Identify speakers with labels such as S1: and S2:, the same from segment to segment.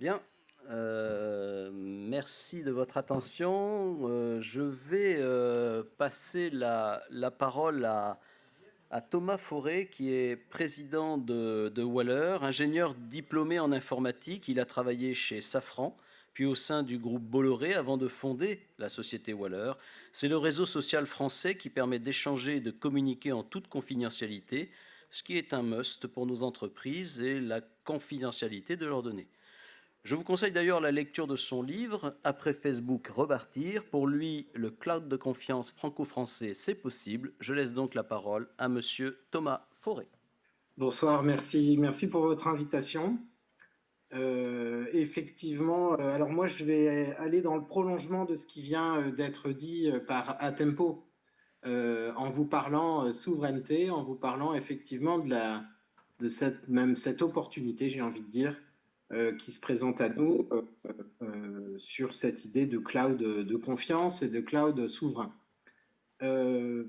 S1: Bien, merci de votre attention. Je vais passer la parole à Thomas Fauré, qui est président de Waller, ingénieur diplômé en informatique. Il a travaillé chez Safran, puis au sein du groupe Bolloré avant de fonder la société Waller. C'est le réseau social français qui permet d'échanger et de communiquer en toute confidentialité, ce qui est un must pour nos entreprises et la confidentialité de leurs données. Je vous conseille d'ailleurs la lecture de son livre Après Facebook, repartir. Pour lui, le cloud de confiance franco-français, c'est possible. Je laisse donc la parole à Monsieur Thomas Fauré.
S2: Bonsoir, merci pour votre invitation. Effectivement, alors moi je vais aller dans le prolongement de ce qui vient d'être dit par Atempo en vous parlant souveraineté, en vous parlant effectivement de cette opportunité, j'ai envie de dire, qui se présente à nous sur cette idée de cloud de confiance et de cloud souverain. Euh,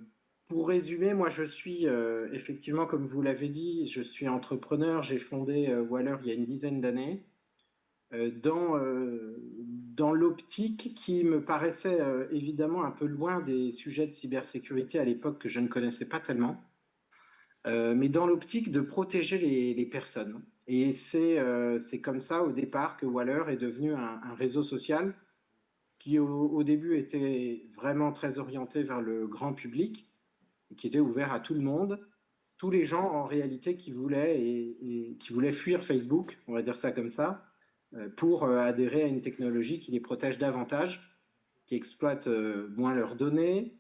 S2: pour résumer, moi je suis effectivement, comme vous l'avez dit, je suis entrepreneur. J'ai fondé Waller il y a une dizaine d'années dans l'optique qui me paraissait évidemment un peu loin des sujets de cybersécurité à l'époque que je ne connaissais pas tellement, mais dans l'optique de protéger les personnes. Et c'est comme ça au départ que Waller est devenu un réseau social qui au début était vraiment très orienté vers le grand public qui était ouvert à tout le monde, tous les gens en réalité qui voulaient fuir Facebook, on va dire ça comme ça, pour adhérer à une technologie qui les protège davantage, qui exploite moins leurs données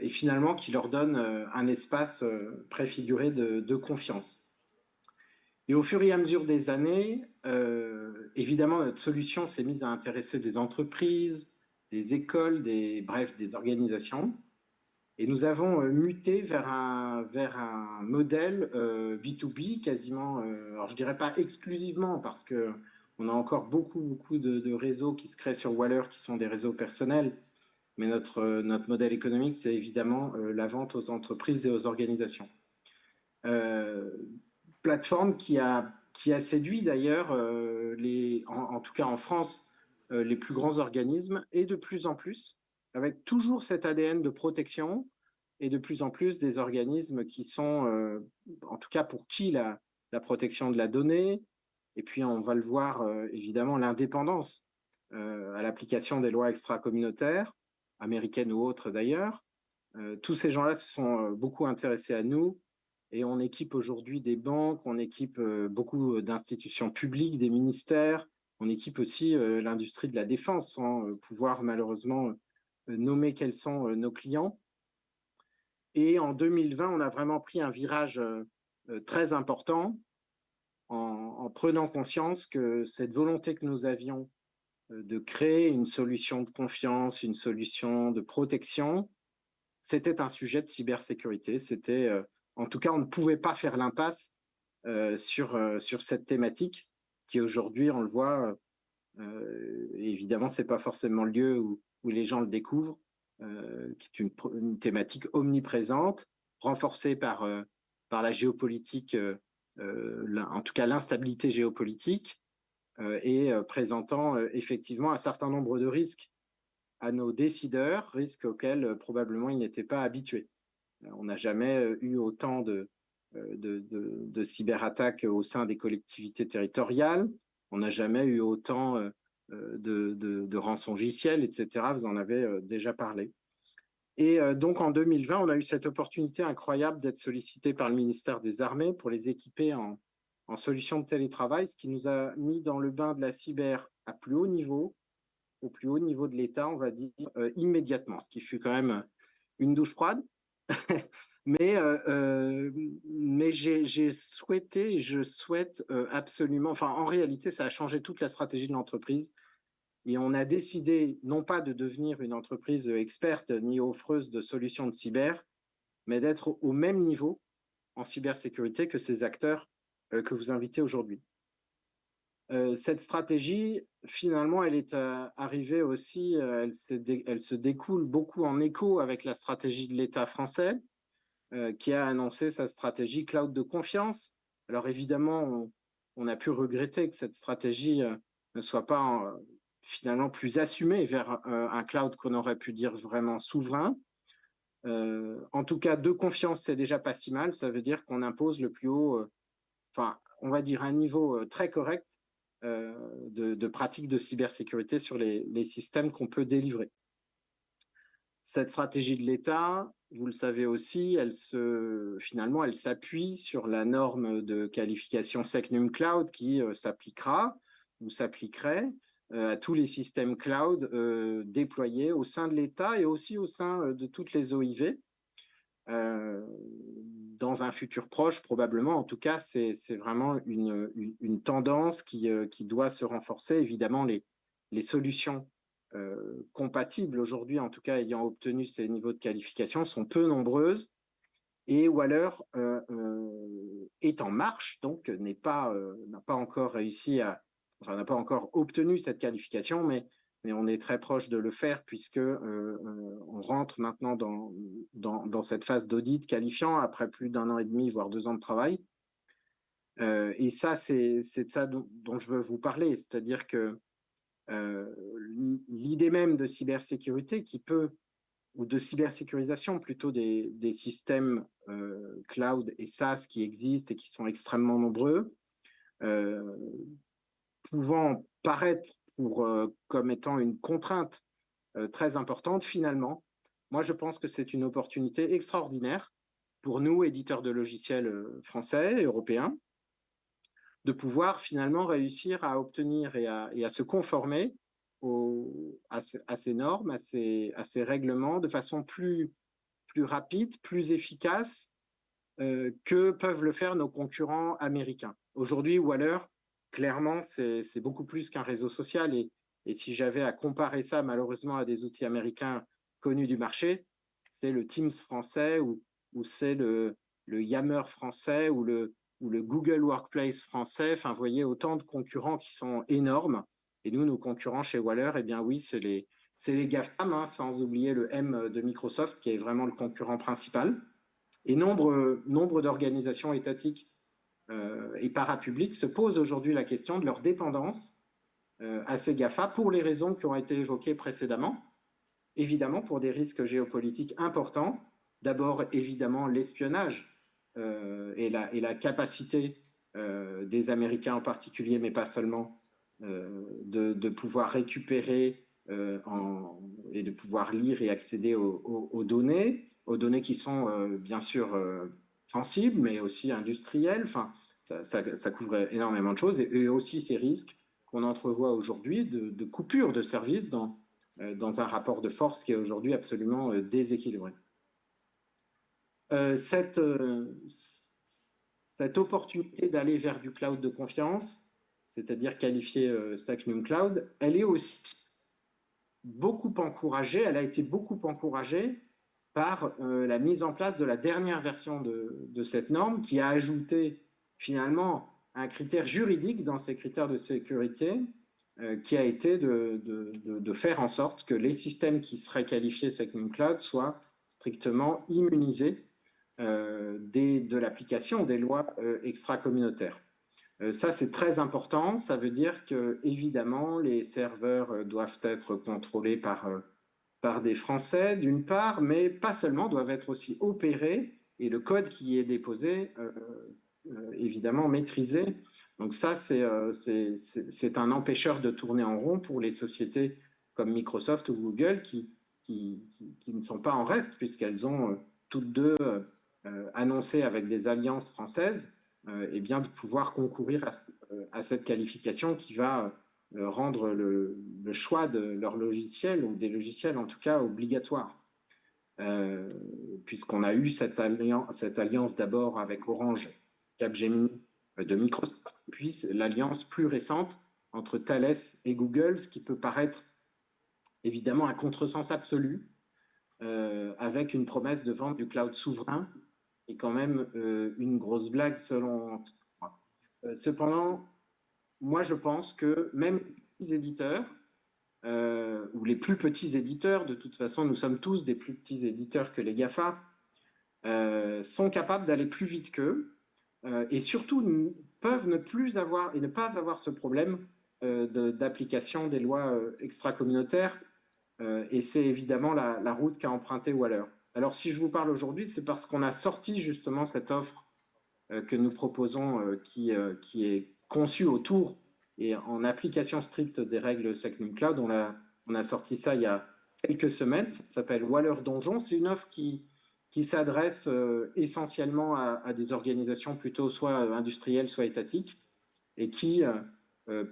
S2: et finalement qui leur donne un espace préfiguré de confiance. Et au fur et à mesure des années, évidemment, notre solution s'est mise à intéresser des entreprises, des écoles, bref, des organisations. Et nous avons muté vers un modèle B2B quasiment, alors je dirais pas exclusivement parce que on a encore beaucoup de réseaux qui se créent sur Waller qui sont des réseaux personnels, mais notre modèle économique, c'est évidemment la vente aux entreprises et aux organisations. Euh, Plateforme qui a séduit d'ailleurs, en tout cas en France, les plus grands organismes et de plus en plus, avec toujours cet ADN de protection et de plus en plus des organismes qui sont, en tout cas pour qui la protection de la donnée, et puis on va le voir évidemment, l'indépendance à l'application des lois extra-communautaires, américaines ou autres d'ailleurs. Tous ces gens-là se sont beaucoup intéressés à nous et on équipe aujourd'hui des banques, on équipe beaucoup d'institutions publiques, des ministères, on équipe aussi l'industrie de la défense sans pouvoir malheureusement nommer quels sont nos clients. Et en 2020, on a vraiment pris un virage très important en prenant conscience que cette volonté que nous avions de créer une solution de confiance, une solution de protection, c'était un sujet de cybersécurité. C'était, en tout cas, on ne pouvait pas faire l'impasse sur cette thématique qui aujourd'hui, on le voit, évidemment, c'est pas forcément le lieu où les gens le découvrent, qui est une thématique omniprésente, renforcée par la géopolitique, en tout cas l'instabilité géopolitique, et présentant effectivement un certain nombre de risques à nos décideurs, risques auxquels probablement ils n'étaient pas habitués. On n'a jamais eu autant de cyberattaques au sein des collectivités territoriales. On n'a jamais eu autant de rançongiciels, etc. Vous en avez déjà parlé. Et donc en 2020, on a eu cette opportunité incroyable d'être sollicité par le ministère des Armées pour les équiper en solutions de télétravail, ce qui nous a mis dans le bain de la cyber à plus haut niveau, au plus haut niveau de l'État, on va dire, immédiatement, ce qui fut quand même une douche froide. Mais j'ai souhaité, je souhaite absolument, enfin en réalité, ça a changé toute la stratégie de l'entreprise. Et on a décidé non pas de devenir une entreprise experte ni offreuse de solutions de cyber, mais d'être au même niveau en cybersécurité que ces acteurs que vous invitez aujourd'hui. Cette stratégie, finalement, elle est arrivée aussi, elle se découle beaucoup en écho avec la stratégie de l'État français, qui a annoncé sa stratégie cloud de confiance. Alors évidemment, on a pu regretter que cette stratégie ne soit pas finalement plus assumé vers un cloud qu'on aurait pu dire vraiment souverain. En tout cas, de confiance, c'est déjà pas si mal. Ça veut dire qu'on impose le plus haut, enfin, on va dire un niveau très correct de pratique de cybersécurité sur les systèmes qu'on peut délivrer. Cette stratégie de l'État, vous le savez aussi, finalement, elle s'appuie sur la norme de qualification SecNum Cloud qui s'appliquera ou s'appliquerait à tous les systèmes cloud déployés au sein de l'État et aussi au sein de toutes les OIV. Dans un futur proche, probablement. En tout cas, c'est vraiment une tendance qui doit se renforcer. Évidemment, les solutions compatibles aujourd'hui, en tout cas ayant obtenu ces niveaux de qualification, sont peu nombreuses. Et Waller est en marche, donc n'a pas encore réussi n'a pas encore obtenu cette qualification, mais on est très proche de le faire puisque on rentre maintenant dans cette phase d'audit qualifiant après plus d'1 an et demi, voire 2 ans de travail. Et ça, c'est de ça dont je veux vous parler, c'est-à-dire que l'idée même de cybersécurité ou de cybersécurisation plutôt des systèmes cloud et SaaS qui existent et qui sont extrêmement nombreux, pouvant paraître comme étant une contrainte très importante, finalement, moi je pense que c'est une opportunité extraordinaire pour nous, éditeurs de logiciels français et européens, de pouvoir finalement réussir à obtenir et à se conformer à ces normes, à ces règlements de façon plus rapide, plus efficace que peuvent le faire nos concurrents américains. Aujourd'hui, Waller, clairement, c'est beaucoup plus qu'un réseau social. Et si j'avais à comparer ça malheureusement à des outils américains connus du marché, c'est le Teams français ou c'est le Yammer français ou le Google Workplace français. Enfin, vous voyez, autant de concurrents qui sont énormes. Et nous, nos concurrents chez Waller, eh bien oui, c'est les GAFAM, hein, sans oublier le M de Microsoft, qui est vraiment le concurrent principal. Et nombre d'organisations étatiques et parapubliques se posent aujourd'hui la question de leur dépendance à ces GAFA pour les raisons qui ont été évoquées précédemment. Évidemment, pour des risques géopolitiques importants. D'abord, évidemment, l'espionnage et la capacité des Américains en particulier, mais pas seulement, de pouvoir récupérer et de pouvoir lire et accéder aux données qui sont bien sûr sensibles, mais aussi industrielles. Enfin, ça couvre énormément de choses et aussi ces risques qu'on entrevoit aujourd'hui de coupure de services dans un rapport de force qui est aujourd'hui absolument déséquilibré. Cette opportunité d'aller vers du cloud de confiance, c'est-à-dire qualifier SecNum Cloud, elle est aussi beaucoup encouragée, elle a été beaucoup encouragée par la mise en place de la dernière version de cette norme qui a ajouté finalement un critère juridique dans ces critères de sécurité qui a été de faire en sorte que les systèmes qui seraient qualifiés SecNum Cloud soient strictement immunisés de l'application des lois extra-communautaires. Ça, c'est très important. Ça veut dire que, évidemment, les serveurs doivent être contrôlés par des Français, d'une part, mais pas seulement, doivent être aussi opérés et le code qui y est déposé, évidemment, maîtrisé. Donc ça, c'est un empêcheur de tourner en rond pour les sociétés comme Microsoft ou Google qui ne sont pas en reste puisqu'elles ont toutes deux annoncé avec des alliances françaises et bien de pouvoir concourir à cette qualification qui va rendre le choix de leur logiciel ou des logiciels en tout cas obligatoire. Puisqu'on a eu cette alliance d'abord avec Orange, Capgemini de Microsoft, puis l'alliance plus récente entre Thales et Google, ce qui peut paraître évidemment un contresens absolu, avec une promesse de vente du cloud souverain et quand même une grosse blague selon moi. Cependant, moi je pense que même les éditeurs, ou les plus petits éditeurs, de toute façon nous sommes tous des plus petits éditeurs que les GAFA, sont capables d'aller plus vite qu'eux et surtout peuvent ne plus avoir et ne pas avoir ce problème d'application des lois extra-communautaires. Et c'est évidemment la route qu'a emprunté Waller. Alors si je vous parle aujourd'hui, c'est parce qu'on a sorti justement cette offre que nous proposons, qui est conçue autour et en application stricte des règles SecNumCloud. On a sorti ça il y a quelques semaines. Ça s'appelle Waller Donjon. C'est une offre qui s'adresse essentiellement à des organisations plutôt soit industrielles, soit étatiques, et qui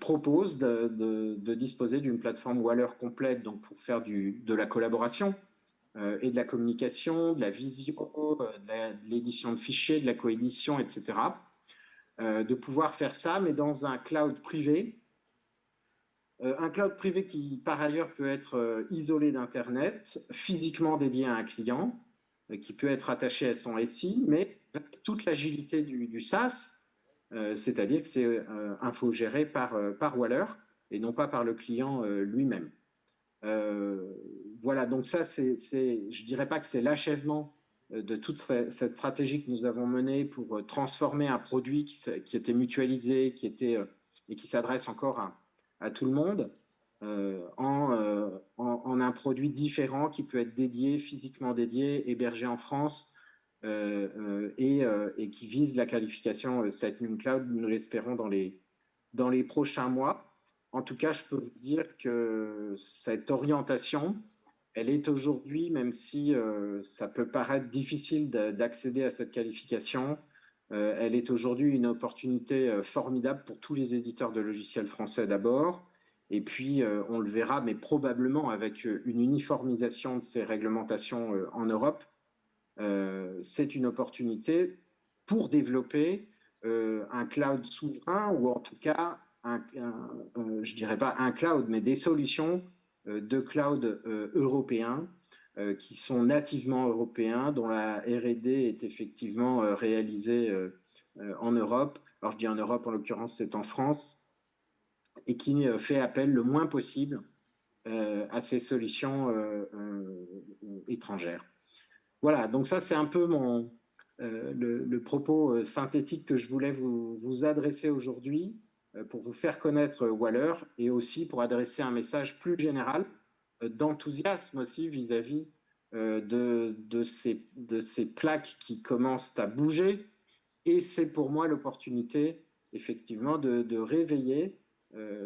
S2: propose de disposer d'une plateforme Waller complète, donc pour faire de la collaboration et de la communication, de la visio, de l'édition de fichiers, de la coédition, etc. De pouvoir faire ça, mais dans un cloud privé. Un cloud privé qui, par ailleurs, peut être isolé d'Internet, physiquement dédié à un client, qui peut être attaché à son SI, mais avec toute l'agilité du SaaS, c'est-à-dire que c'est infogéré par Waller et non pas par le client lui-même. Voilà, donc ça, je dirais pas que c'est l'achèvement de toute cette stratégie que nous avons menée pour transformer un produit qui était mutualisé, et qui s'adresse encore à tout le monde, en un produit différent qui peut être dédié, physiquement dédié, hébergé en France, et qui vise la qualification SecNumCloud, nous l'espérons dans les prochains mois. En tout cas, je peux vous dire que cette orientation, elle est aujourd'hui, même si ça peut paraître difficile d'accéder à cette qualification, elle est aujourd'hui une opportunité formidable pour tous les éditeurs de logiciels français d'abord, et puis on le verra, mais probablement avec une uniformisation de ces réglementations en Europe, c'est une opportunité pour développer un cloud souverain, ou en tout cas, je dirais pas un cloud, mais des solutions de cloud européens qui sont nativement européens, dont la R&D est effectivement réalisée en Europe. Alors je dis en Europe, en l'occurrence c'est en France, et qui fait appel le moins possible à ces solutions étrangères. Voilà, donc ça c'est un peu le propos synthétique que je voulais vous adresser aujourd'hui, pour vous faire connaître Waller, et aussi pour adresser un message plus général d'enthousiasme aussi vis-à-vis de ces plaques qui commencent à bouger. Et c'est pour moi l'opportunité effectivement de réveiller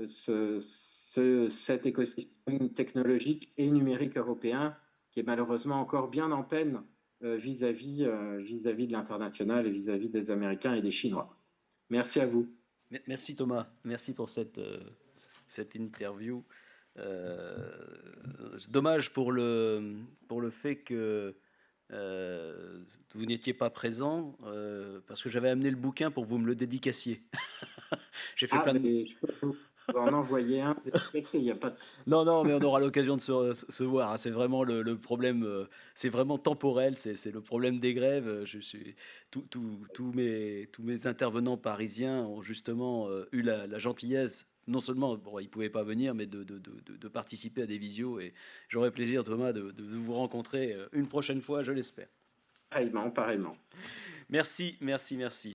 S2: cet écosystème technologique et numérique européen qui est malheureusement encore bien en peine vis-à-vis de l'international et vis-à-vis des Américains et des Chinois. Merci à vous.
S1: Merci Thomas, merci pour cette interview. C'est dommage pour le fait que vous n'étiez pas présent, parce que j'avais amené le bouquin pour que vous me le dédicaciez. J'ai fait
S2: Ah,
S1: plein de...
S2: mais je peux vous en envoyer un. Il n'y a pas de...
S1: Non, mais on aura l'occasion de se voir, hein. C'est vraiment le problème, c'est vraiment temporel, c'est le problème des grèves. Tous mes intervenants parisiens ont justement eu la gentillesse, non seulement, bon, ils ne pouvaient pas venir, mais de participer à des visios. Et j'aurai plaisir, Thomas, de vous rencontrer une prochaine fois, je l'espère.
S2: Pareillement, pareillement.
S1: Merci.